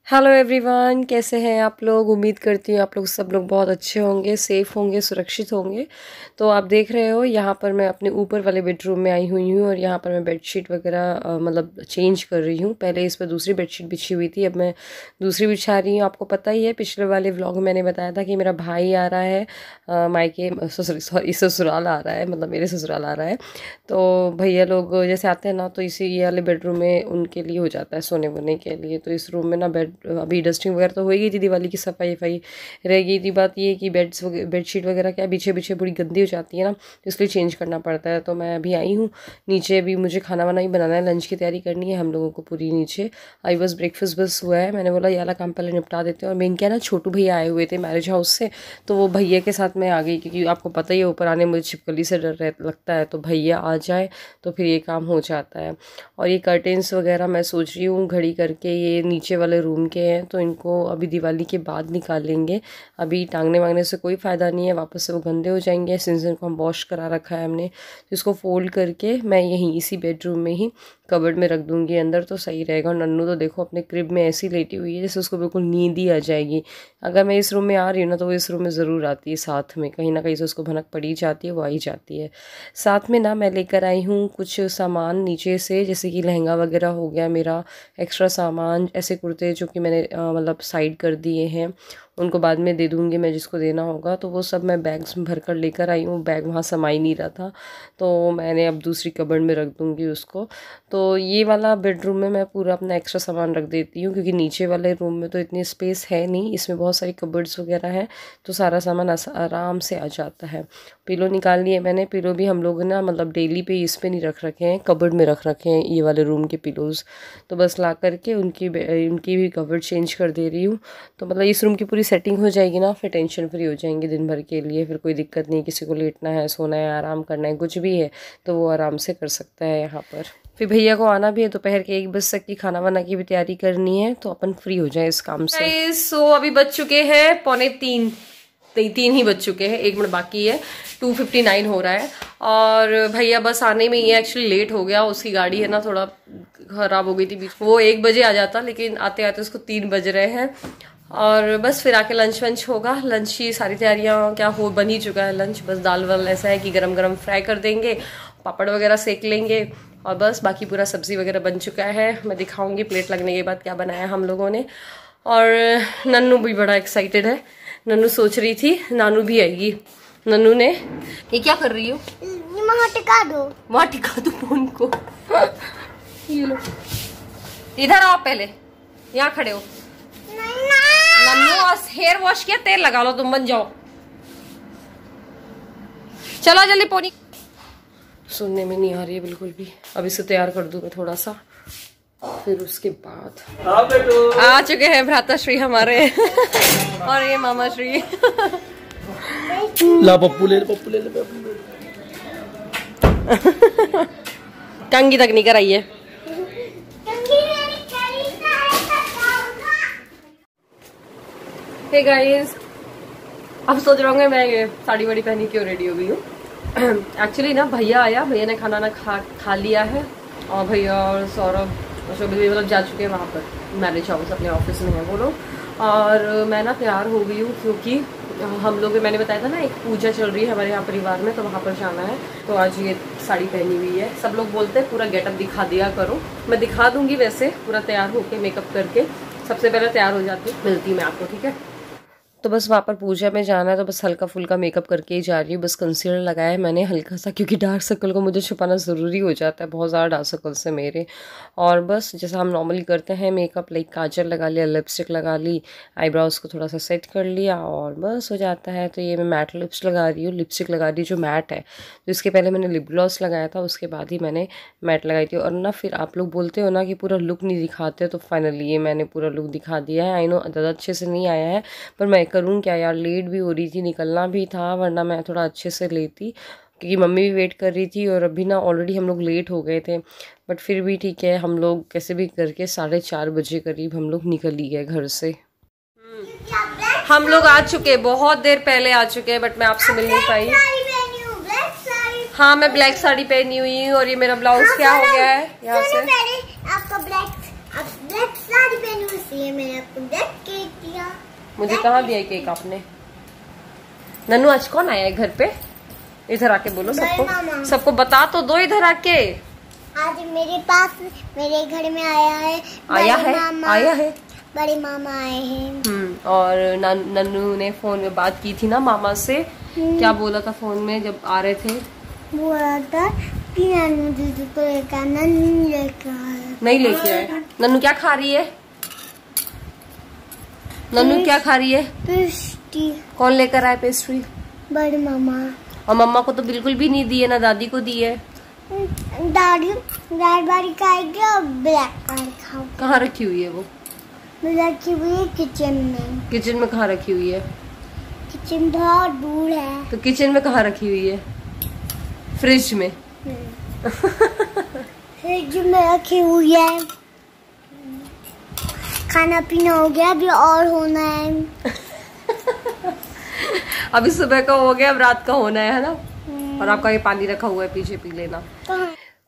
Hello everyone, कैसे हैं आप लोग। उम्मीद करती हूँ आप लोग सब लोग बहुत अच्छे होंगे, सेफ़ होंगे, सुरक्षित होंगे। तो आप देख रहे हो यहाँ पर मैं अपने ऊपर वाले बेडरूम में आई हुई हूँ और यहाँ पर मैं बेडशीट वगैरह मतलब चेंज कर रही हूँ। पहले इस पर दूसरी बेडशीट बिछी हुई थी, अब मैं दूसरी बिछा रही हूँ। आपको पता ही है, पिछले वाले व्लॉग में मैंने बताया था कि मेरा भाई आ रहा है मायके, सॉरी ससुराल आ रहा है, मतलब मेरे ससुराल आ रहा है। तो भैया लोग जैसे आते हैं ना, तो इसी ये वाले बेडरूम में उनके लिए हो जाता है सोने वोने के लिए। तो इस रूम में ना अभी डस्टिंग वगैरह तो हो गई थी, दिवाली की सफाई वफाई रह गई थी। बात ये कि बेडशीट वगैरह क्या पीछे पीछे बड़ी गंदी हो जाती है ना, इसलिए चेंज करना पड़ता है। तो मैं अभी आई हूँ नीचे, अभी मुझे खाना वाना ही बनाना है, लंच की तैयारी करनी है हम लोगों को पूरी नीचे। अभी बस ब्रेकफास्ट बस हुआ है, मैंने बोला ये वाला काम पहले निपटा देते हैं। और मेन क्या ना, छोटू भैया आए हुए थे मैरिज हाउस से, तो वो भैया के साथ मैं आ गई, क्योंकि आपको पता ही है ऊपर आने मुझे छिपकली से डर लगता है। तो भैया आ जाए तो फिर ये काम हो जाता है। और ये कर्टेन्स वगैरह मैं सोच रही हूँ घड़ी करके, ये नीचे वाले रूम के हैं तो इनको अभी दिवाली के बाद निकालेंगे। अभी टांगने वांगने से कोई फ़ायदा नहीं है, वापस से वो गंदे हो जाएंगे। सिंस इनको हम वॉश करा रखा है हमने, तो इसको फोल्ड करके मैं यहीं इसी बेडरूम में ही कबर्ड में रख दूँगी अंदर, तो सही रहेगा। और नन्नू तो देखो अपने क्रिब में ऐसी लेटी हुई है जैसे उसको बिल्कुल नींद ही आ जाएगी। अगर मैं इस रूम में आ रही हूँ ना, तो वो इस रूम में ज़रूर आती है साथ में, कहीं ना कहीं से उसको भनक पड़ी जाती है, वो आई जाती है। साथ में ना मैं लेकर आई हूँ कुछ सामान नीचे से, जैसे कि लहंगा वगैरह हो गया मेरा, एक्स्ट्रा सामान, ऐसे कुर्ते जो कि मैंने मतलब साइड कर दिए हैं, उनको बाद में दे दूँगी मैं जिसको देना होगा। तो वो सब मैं बैग्स में भर कर लेकर आई हूँ। बैग वहाँ समा ही नहीं रहा था, तो मैंने अब दूसरी कबर्ड में रख दूँगी उसको। तो ये वाला बेडरूम में मैं पूरा अपना एक्स्ट्रा सामान रख देती हूँ, क्योंकि नीचे वाले रूम में तो इतनी स्पेस है नहीं, इसमें बहुत सारी कबर्ड्स वगैरह हैं, तो सारा सामान आराम से आ जाता है। पिलो निकाल लिए मैंने, पिलो भी हम लोग ना मतलब डेली पे इस पे नहीं रख रखे हैं, कबर्ड में रख रखे हैं ये वाले रूम के पिलोज़। तो बस ला करके उनकी भी कबर्ड चेंज कर दे रही हूँ। तो मतलब इस रूम की पूरी सेटिंग हो जाएगी ना, फिर टेंशन फ्री हो जाएंगे दिन भर के लिए, फिर कोई दिक्कत नहीं। किसी को लेटना है, सोना है, आराम करना है, कुछ भी है तो वो आराम से कर सकता है यहाँ पर। फिर भैया को आना भी है, दोपहर के 1 बजे तक की खाना वाना की भी तैयारी करनी है, तो अपन फ्री हो जाए इस काम से। सो अभी बज चुके हैं 2:45, 3 ही बज चुके हैं, 1 मिनट बाकी है, 2:59 हो रहा है। और भैया बस आने में ही एक्चुअली लेट हो गया, उसकी गाड़ी है ना थोड़ा खराब हो गई थी बीच, वो 1 बजे आ जाता, लेकिन आते आते उसको 3 बज रहे हैं। और बस फिर आके लंच वंच होगा। लंच की सारी तैयारियां क्या हो बन ही चुका है लंच, बस दाल वाल ऐसा है कि गरम गरम फ्राई कर देंगे, पापड़ वगैरह सेक लेंगे, और बस बाकी पूरा सब्जी वगैरह बन चुका है। मैं दिखाऊंगी प्लेट लगने के बाद क्या बनाया हम लोगों ने। और नन्नू भी बड़ा एक्साइटेड है, नन्नू सोच रही थी नानू भी आएगी। नन्नू ने ये क्या कर रही हो, वहाँ टिका दो, वहाँ टिका दो फोन को। ये लो, इधर आओ, पहले यहाँ खड़े हो। नन्नू हेयर वॉश किया, तेल लगा लो, तुम बन जाओ। चलो जल्दी पोनी। सुनने में नहीं आ रही है बिल्कुल भी। अब इसे तैयार कर दूं मैं थोड़ा सा, फिर उसके बाद आ चुके हैं भ्राताश्री हमारे और ये मामा श्री। ला पप्पू ले, पप्पू ले, पप्पू। कंगी तक नहीं कराई है। हे गाइस, अब सोच रहे होंगे मैं ये साड़ी वाड़ी पहनी क्यों रेडी हो गई हूँ। एक्चुअली ना भैया आया, भैया ने खाना ना खा लिया है, और भैया और सौरभ भी मतलब जा चुके हैं वहाँ पर मैरिज हाउस, अपने ऑफिस में है वो लोग। और मैं ना तैयार हो गई हूँ, क्योंकि हम लोग, मैंने बताया था ना एक पूजा चल रही है हमारे यहाँ परिवार में, तो वहाँ पर जाना है। तो आज ये साड़ी पहनी हुई है। सब लोग बोलते हैं पूरा गेटअप दिखा दिया करो, मैं दिखा दूंगी वैसे पूरा तैयार होके मेकअप करके। सबसे पहले तैयार हो जाती हूँ, मिलती मैं आपको, ठीक है। तो बस वहाँ पर पूजा में जाना है, तो बस हल्का फुल्का मेकअप करके ही जा रही हूँ। बस कंसीलर लगाया है मैंने हल्का सा, क्योंकि डार्क सर्कल को मुझे छुपाना ज़रूरी हो जाता है, बहुत ज़्यादा डार्क सर्कल से मेरे। और बस जैसा हम नॉर्मली करते हैं मेकअप, लाइक काजल लगा लिया, लिपस्टिक लगा ली, आईब्रोज़ को थोड़ा सा सेट कर लिया, और बस हो जाता है। तो ये मैं मैट लिप्स लगा रही हूँ, लिपस्टिक लगा रही हूँ जो मैट है। तो इसके पहले मैंने लिप ग्लॉस लगाया था, उसके बाद ही मैंने मैट लगाई थी। और ना फिर आप लोग बोलते हो ना कि पूरा लुक नहीं दिखाते, तो फाइनली ये मैंने पूरा लुक दिखा दिया है। आई नो ज़्यादा अच्छे से नहीं आया है, पर मैं करूँ क्या यार, लेट भी हो रही थी, निकलना भी था, वरना मैं थोड़ा अच्छे से लेती, क्योंकि मम्मी भी वेट कर रही थी और अभी ना ऑलरेडी हम लोग लेट हो गए थे। बट फिर भी ठीक है, हम लोग कैसे भी करके 4:30 बजे करीब हम लोग निकल ही गए घर से। हम लोग आ चुके, बहुत देर पहले आ चुके हैं, बट मैं आपसे मिल नहीं पाई। हाँ मैं ब्लैक साड़ी पहनी हुई हूँ, और ये मेरा ब्लाउज क्या हो गया है यहाँ से, आपका ब्लैक साड़ी पहनी हुई, इसलिए मैंने आपको ब्लैक केक दिया। मुझे कहाँ दिया केक आपने? नन्नू आज कौन आया है घर पे? इधर आके बोलो सबको, सबको बता तो दो इधर आके। आज मेरे पास मेरे घर में आया है बड़े मामा आए हैं। और नन्नू ने फोन में बात की थी ना मामा से। क्या बोला था फोन में जब आ रहे थे? बोला था कि नन्नू दीदी को लेकर नहीं लेके आए। नन्नू क्या खा रही है? नन्नू क्या खा रही है? पेस्ट्री। कौन लेकर आए पेस्ट्री? बड़े मामा। और मम्मा को तो बिल्कुल भी नहीं दी है, ना दादी को दी है। दादी रेड वाली खाएगी और ब्लैक वाली खाओगी। कहाँ रखी हुई है वो? रखी हुई है किचन में। किचन में कहाँ रखी हुई है? किचन बहुत दूर है। तो किचन में कहाँ रखी हुई है? फ्रिज में। फ्रिज में रखी हुई है। खाना पीना हो गया, अभी और होना है। अभी सुबह का हो गया, अब रात का होना है ना। और आपका ये पानी रखा हुआ है, पीछे पी लेना।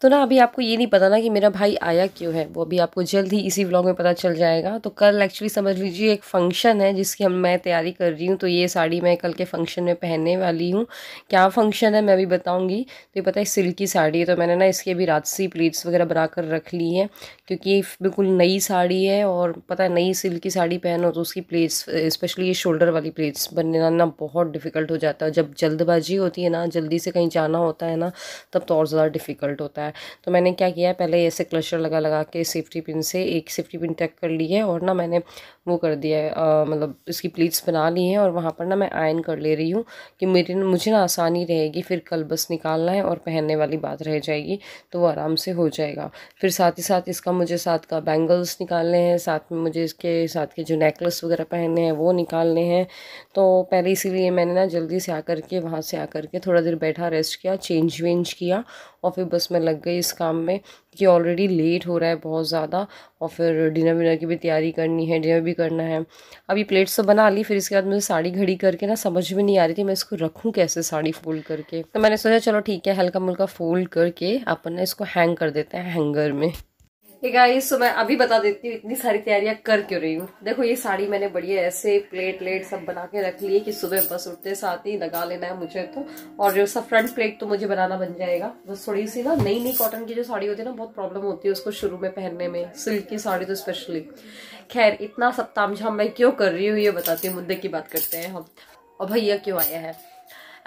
तो ना अभी आपको ये नहीं पता ना कि मेरा भाई आया क्यों है, वो अभी आपको जल्द ही इसी व्लॉग में पता चल जाएगा। तो कल एक्चुअली समझ लीजिए एक फंक्शन है जिसकी मैं तैयारी कर रही हूँ। तो ये साड़ी मैं कल के फंक्शन में पहनने वाली हूँ। क्या फंक्शन है मैं अभी बताऊँगी। तो ये पता है सिल्क की साड़ी है, तो मैंने ना इसकी अभी रात से प्लीट्स वगैरह बना कर रख ली हैं, क्योंकि ये बिल्कुल नई साड़ी है। और पता है नई सिल्क की साड़ी पहनो तो उसकी प्लेट्स, स्पेशली ये शोल्डर वाली प्लेट्स बनने ना बहुत डिफ़िकल्ट हो जाता है। जब जल्दबाजी होती है ना, जल्दी से कहीं जाना होता है ना, तब तो और ज़्यादा डिफ़िकल्ट होता है। तो मैंने क्या किया है, पहले ऐसे क्लचर लगा के सेफ्टी पिन से एक सेफ्टी पिन टैग कर ली है, और ना मैंने वो कर दिया है, मतलब इसकी प्लीट्स बना ली हैं। और वहाँ पर ना मैं आयरन कर ले रही हूँ कि मुझे ना आसानी रहेगी। फिर कल बस निकालना है और पहनने वाली बात रह जाएगी, तो वो आराम से हो जाएगा। फिर साथ ही साथ इसका मुझे साथ का बैंगल्स निकालने हैं, साथ में मुझे इसके साथ के जो नेकलेस वगैरह पहनने हैं वो निकालने हैं। तो पहले इसीलिए मैंने ना जल्दी से आकर के वहाँ से आकर के थोड़ा देर बैठा, रेस्ट किया, चेंज वेंज किया, और फिर बस मैं लग गई इस काम में कि ऑलरेडी लेट हो रहा है बहुत ज़्यादा। और फिर डिनर विनर की भी तैयारी करनी है, डिनर भी करना है। अभी प्लेट्स तो बना ली, फिर इसके बाद मुझे साड़ी घड़ी करके ना समझ में नहीं आ रही थी मैं इसको रखूँ कैसे साड़ी फोल्ड करके। तो मैंने सोचा चलो ठीक है, हल्का मुल्का फोल्ड करके अपन ना इसको हैंग कर देते हैं हैंगर में। गाइस तो मैं अभी बता देती हूँ इतनी सारी तैयारियां कर क्यों रही हूँ। देखो ये साड़ी मैंने बढ़िया ऐसे प्लेट सब बना के रख ली है कि सुबह बस उठते साथ ही लगा लेना है मुझे तो। और जो सब फ्रंट प्लेट तो मुझे बनाना बन जाएगा। बस थोड़ी सी ना नई कॉटन की जो साड़ी होती है ना, बहुत प्रॉब्लम होती है उसको शुरू में पहनने में, सिल्क की साड़ी तो स्पेशली। खैर इतना सब तामझाम मैं क्यों कर रही हूँ ये बताती हूँ, मुद्दे की बात करते हैं हम। और भैया क्यों आया है?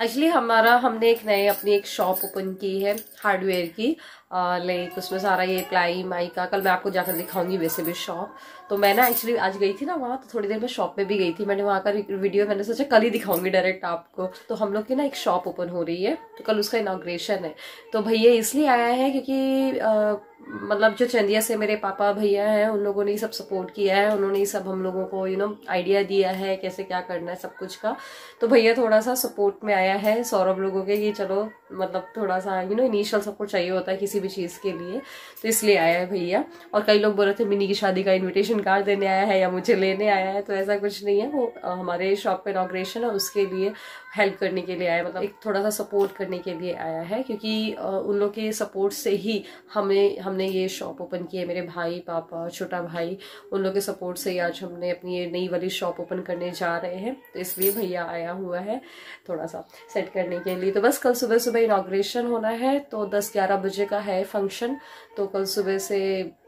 एक्चुअली हमने अपनी एक शॉप ओपन की है हार्डवेयर की, लाइक उसमें सारा ये प्लाई माई का, कल मैं आपको जाकर दिखाऊंगी वैसे भी शॉप। तो मैं ना एक्चुअली आज गई थी ना वहाँ, तो थोड़ी देर में शॉप में भी गई थी। मैंने वहाँ का वीडियो मैंने सोचा कल ही दिखाऊंगी डायरेक्ट आपको। तो हम लोग की ना एक शॉप ओपन हो रही है, तो कल उसका इनॉग्रेशन है। तो भैया इसलिए आया है क्योंकि मतलब जो चंदिया से मेरे पापा भैया हैं उन लोगों ने ही सब सपोर्ट किया है, उन्होंने ही सब हम लोगों को आइडिया दिया है कैसे क्या करना है सब कुछ का। तो भैया थोड़ा सा सपोर्ट में आया है सौरभ लोगों के कि चलो मतलब थोड़ा सा इनिशियल सपोर्ट चाहिए होता है किसी भी चीज़ के लिए, तो इसलिए आया है भैया। और कई लोग बोल रहे थे मिनी की शादी का इन्विटेशन कार्ड देने आया है या मुझे लेने आया है, तो ऐसा कुछ नहीं है। वो हमारे शॉप पे इनॉग्रेशन है उसके लिए हेल्प करने के लिए आया, मतलब एक थोड़ा सा सपोर्ट करने के लिए आया है, क्योंकि उन लोग के सपोर्ट से ही हमने ये शॉप ओपन की है। मेरे भाई पापा छोटा भाई उन लोग के सपोर्ट से ही आज हमने अपनी ये नई वाली शॉप ओपन करने जा रहे हैं। तो इसलिए भैया आया हुआ है थोड़ा सा सेट करने के लिए। तो बस कल सुबह सुबह इनॉग्रेशन होना है, तो 10-11 बजे का है फंक्शन। तो कल सुबह से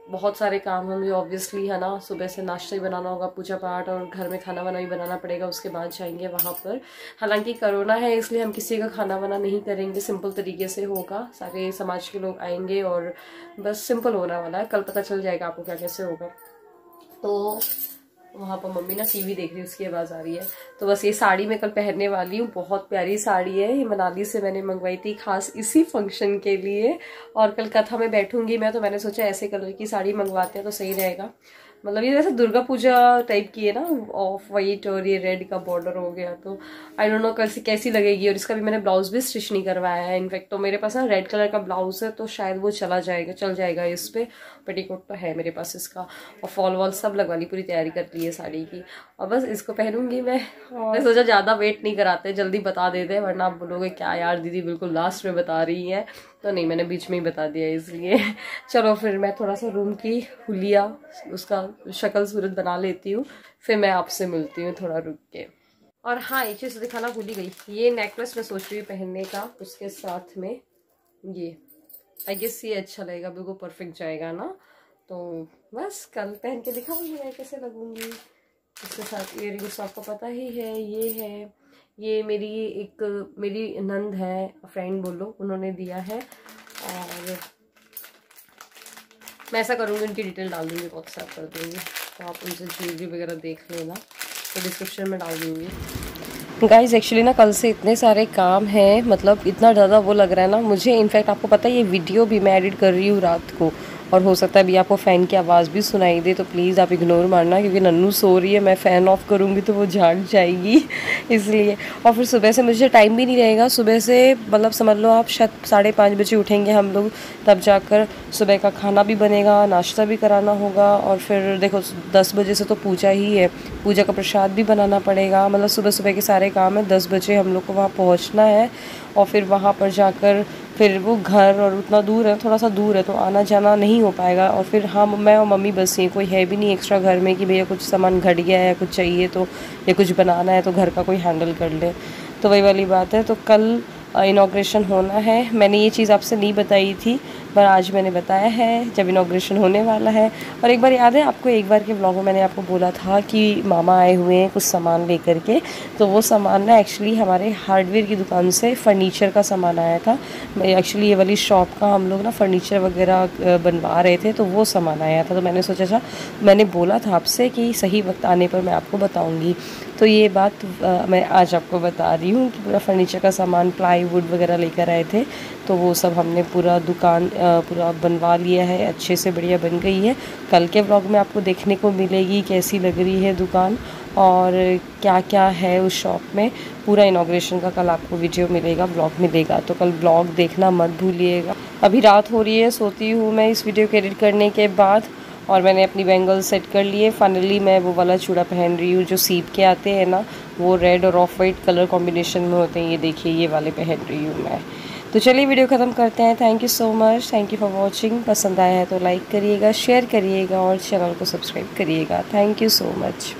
बहुत सारे काम होंगे ऑब्वियसली, है ना। सुबह से नाश्ता ही बनाना होगा, पूजा पाठ, और घर में खाना वाना भी बनाना पड़ेगा। उसके बाद जाएंगे वहाँ पर। हालांकि कोरोना है इसलिए हम किसी का खाना वाना नहीं करेंगे, सिंपल तरीके से होगा। सारे समाज के लोग आएंगे और बस सिंपल होने वाला है। कल पता चल जाएगा आपको क्या कैसे होगा। तो वहाँ पर मम्मी ना टीवी देख रही है, उसकी आवाज़ आ रही है। तो बस ये साड़ी मैं कल पहनने वाली हूँ, बहुत प्यारी साड़ी है। ये मनाली से मैंने मंगवाई थी खास इसी फंक्शन के लिए। और कल कथा में बैठूंगी मैं, तो मैंने सोचा ऐसे कलर की साड़ी मंगवाते हैं तो सही रहेगा। मतलब ये वैसे दुर्गा पूजा टाइप की है ना, ऑफ वाइट और ये रेड का बॉर्डर हो गया। तो आई डोंट नो कैसी लगेगी। और इसका भी मैंने ब्लाउज भी स्टिच नहीं करवाया है इनफैक्ट। तो मेरे पास ना रेड कलर का ब्लाउज है, तो शायद वो चल जाएगा इस पे। पेटीकोट तो है मेरे पास इसका, और फॉल वॉल सब लगवा ली, पूरी तैयारी कर ली है साड़ी की। और बस इसको पहनूंगी मैं। और सोचा ज़्यादा वेट नहीं कराते, जल्दी बता देते, वरना आप बोलोगे क्या यार दीदी बिल्कुल लास्ट में बता रही है। तो नहीं, मैंने बीच में ही बता दिया इसलिए। चलो फिर मैं थोड़ा सा रूम की हुलिया उसका शक्ल सूरत बना लेती हूँ, फिर मैं आपसे मिलती हूँ थोड़ा रुक के। और हाँ, एक चीज़ दिखाना भूल ही गई, ये नेकलेस मैं सोच रही हूँ पहनने का, उसके साथ में ये आई गेस ये अच्छा लगेगा, बिल्कुल परफेक्ट जाएगा ना। तो बस कल पहन के दिखाऊंगी मैं कैसे लगूंगी। इसके साथ इयररिंग्स आपको पता ही है, ये मेरी नंद है, फ्रेंड बोलो, उन्होंने दिया है। और मैं ऐसा करूँगी, उनकी डिटेल डाल दूँगी, व्हाट्सएप कर दूँगी, तो आप उनसे ज्वेलरी वगैरह देख लेना, तो डिस्क्रिप्शन में डाल दूँगी। गाइज एक्चुअली ना कल से इतने सारे काम हैं, मतलब इतना ज़्यादा वो लग रहा है ना मुझे। इनफैक्ट आपको पता है ये वीडियो भी मैं एडिट कर रही हूँ रात को, और हो सकता है अभी आपको फ़ैन की आवाज़ भी सुनाई दे, तो प्लीज़ आप इग्नोर मारना, क्योंकि नन्नू सो रही है, मैं फ़ैन ऑफ करूँगी तो वो जाग जाएगी इसलिए। और फिर सुबह से मुझे टाइम भी नहीं रहेगा, सुबह से मतलब समझ लो आप शायद 5:30 बजे उठेंगे हम लोग, तब जाकर सुबह का खाना भी बनेगा, नाश्ता भी कराना होगा, और फिर देखो 10 बजे से तो पूजा ही है, पूजा का प्रसाद भी बनाना पड़ेगा, मतलब सुबह सुबह के सारे काम है। 10 बजे हम लोग को वहाँ पहुँचना है, और फिर वहाँ पर जाकर फिर वो घर, और उतना दूर है, थोड़ा सा दूर है, तो आना जाना नहीं हो पाएगा। और फिर हम, मैं और मम्मी बस ही, कोई है भी नहीं एक्स्ट्रा घर में कि भैया कुछ सामान घट गया है, कुछ चाहिए तो, या कुछ बनाना है तो घर का कोई हैंडल कर ले, तो वही वाली बात है। तो कल इनॉग्रेशन होना है, मैंने ये चीज़ आपसे नहीं बताई थी, पर आज मैंने बताया है जब इनॉग्रेशन होने वाला है। और एक बार याद है आपको, एक बार के व्लॉग में मैंने आपको बोला था कि मामा आए हुए हैं कुछ सामान लेकर के, तो वो सामान ना एक्चुअली हमारे हार्डवेयर की दुकान से फर्नीचर का सामान आया था। एक्चुअली ये वाली शॉप का हम लोग ना फर्नीचर वगैरह बनवा रहे थे, तो वो सामान आया था। तो मैंने सोचा था, मैंने बोला था आपसे कि सही वक्त आने पर मैं आपको बताऊँगी, तो ये बात मैं आज आपको बता रही हूँ कि पूरा फर्नीचर का सामान, प्लाईवुड वगैरह लेकर आए थे, तो वो सब हमने पूरा दुकान पूरा बनवा लिया है, अच्छे से बढ़िया बन गई है। कल के व्लॉग में आपको देखने को मिलेगी कैसी लग रही है दुकान और क्या क्या है उस शॉप में। पूरा इनॉग्रेशन का कल आपको वीडियो मिलेगा, व्लॉग मिलेगा, तो कल व्लॉग देखना मत भूलिएगा। अभी रात हो रही है, सोती हूँ मैं इस वीडियो को एडिट करने के बाद, और मैंने अपनी बैंगल सेट कर लिए। फाइनली मैं वो वाला चूड़ा पहन रही हूँ जो सीप के आते हैं ना, वो रेड और ऑफ वाइट कलर कॉम्बिनेशन में होते हैं, ये देखिए ये वाले पहन रही हूँ मैं। तो चलिए वीडियो ख़त्म करते हैं। Thank you so much, thank you for watching. पसंद आया है तो लाइक करिएगा, शेयर करिएगा और चैनल को सब्सक्राइब करिएगा। Thank you so much.